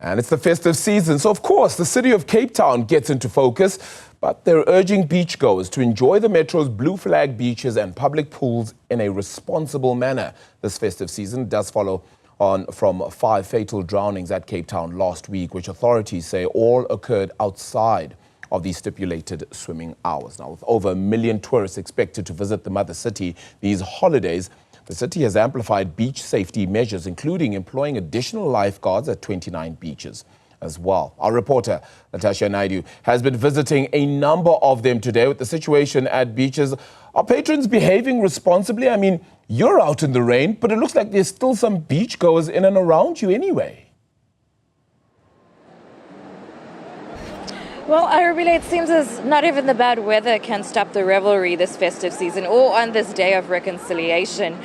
And it's the festive season, so of course the city of Cape Town gets into focus, but they're urging beachgoers to enjoy the metro's blue flag beaches and public pools in a responsible manner. This festive season does follow on from 5 fatal drownings at Cape Town last week, which authorities say all occurred outside of the stipulated swimming hours. Now, with over 1 million tourists expected to visit the mother city these holidays, the city has amplified beach safety measures, including employing additional lifeguards at 29 beaches as well. Our reporter, Latashia Naidoo, has been visiting a number of them today with the situation at beaches. Are patrons behaving responsibly? I mean, you're out in the rain, but it looks like there's still some beachgoers in and around you anyway. Well, Arabile, it seems as not even the bad weather can stop the revelry this festive season or on this day of reconciliation.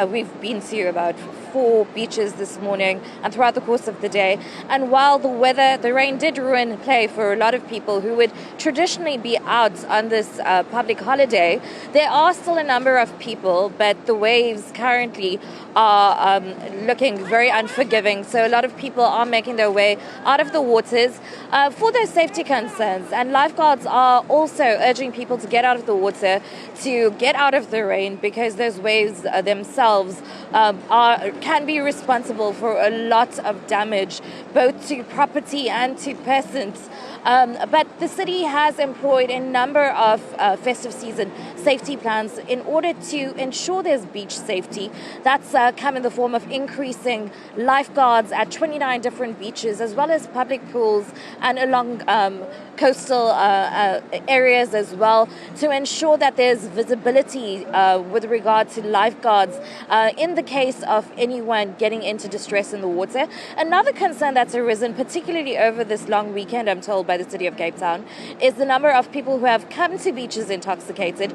We've been to about 4 beaches this morning and throughout the course of the day. And while the rain did ruin play for a lot of people who would traditionally be out on this public holiday, there are still a number of people, but the waves currently are looking very unforgiving. So a lot of people are making their way out of the waters for those safety concerns. And lifeguards are also urging people to get out of the water, to get out of the rain, because those waves themselves can be responsible for a lot of damage, both to property and to persons. But the city has employed a number of festive season safety plans in order to ensure there's beach safety. That's come in the form of increasing lifeguards at 29 different beaches, as well as public pools and along coastal areas as well, to ensure that there's visibility with regard to lifeguards in the case of anyone getting into distress in the water. Another concern that's arisen, particularly over this long weekend, I'm told, by the city of Cape Town, is the number of people who have come to beaches intoxicated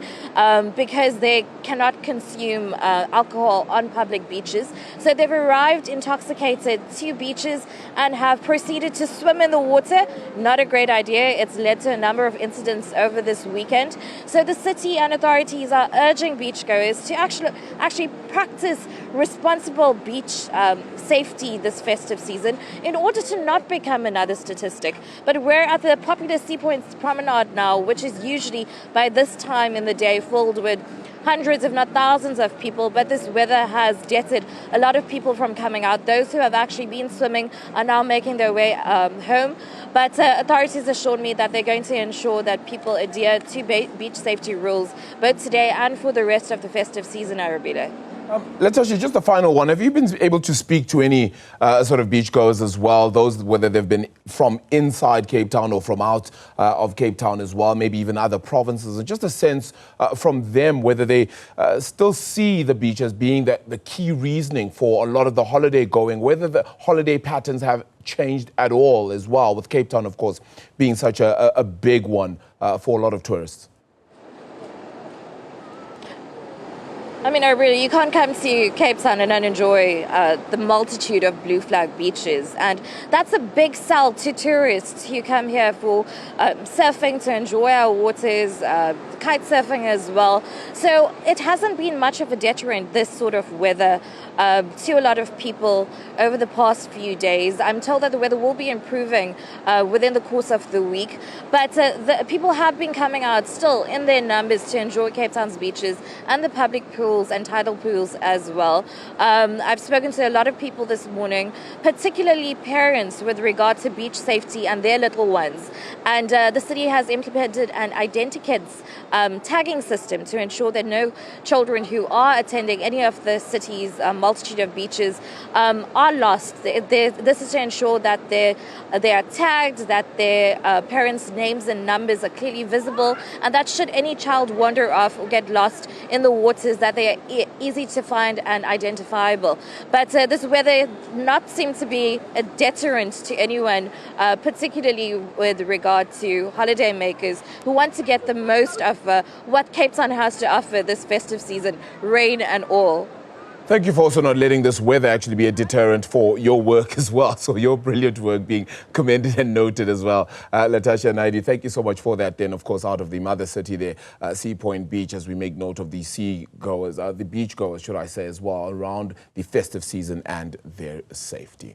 because they cannot consume alcohol on public beaches. So they've arrived intoxicated to beaches and have proceeded to swim in the water. Not a great idea. It's led to a number of incidents over this weekend. So the city and authorities are urging beachgoers to actually practice responsible beach safety this festive season in order to not become another statistic. But we're at the popular Sea Points Promenade now, which is usually by this time in the day filled with hundreds, if not thousands of people, but this weather has deterred a lot of people from coming out. Those who have actually been swimming are now making their way home. But authorities assured me that they're going to ensure that people adhere to beach safety rules, both today and for the rest of the festive season, Arabile. Latashia, just a final one. Have you been able to speak to any sort of beachgoers as well, those whether they've been from inside Cape Town or from out of Cape Town as well, maybe even other provinces, and just a sense from them whether they still see the beach as being the key reasoning for a lot of the holiday going, whether the holiday patterns have changed at all as well, with Cape Town, of course, being such a big one for a lot of tourists? I mean, you can't come to Cape Town and not enjoy the multitude of blue flag beaches. And that's a big sell to tourists who come here for surfing, to enjoy our waters, kite surfing as well. So it hasn't been much of a deterrent, this sort of weather, to a lot of people over the past few days. I'm told that the weather will be improving within the course of the week. But the people have been coming out still in their numbers to enjoy Cape Town's beaches and the public pools and tidal pools as well. I've spoken to a lot of people this morning, particularly parents, with regard to beach safety and their little ones. And the city has implemented an identikits tagging system to ensure that no children who are attending any of the city's multitude of beaches are lost. This is to ensure that they are tagged, that their parents' names and numbers are clearly visible, and that should any child wander off or get lost in the waters, that they are easy to find and identifiable. But this weather not seem to be a deterrent to anyone, particularly with regard to holiday makers who want to get the most of what Cape Town has to offer this festive season, rain and all. Thank you for also not letting this weather actually be a deterrent for your work as well. So your brilliant work being commended and noted as well. Latashia Naidoo, thank you so much for that. Then, of course, out of the mother city there, Sea Point Beach, as we make note of the the beachgoers, should I say, as well, around the festive season and their safety.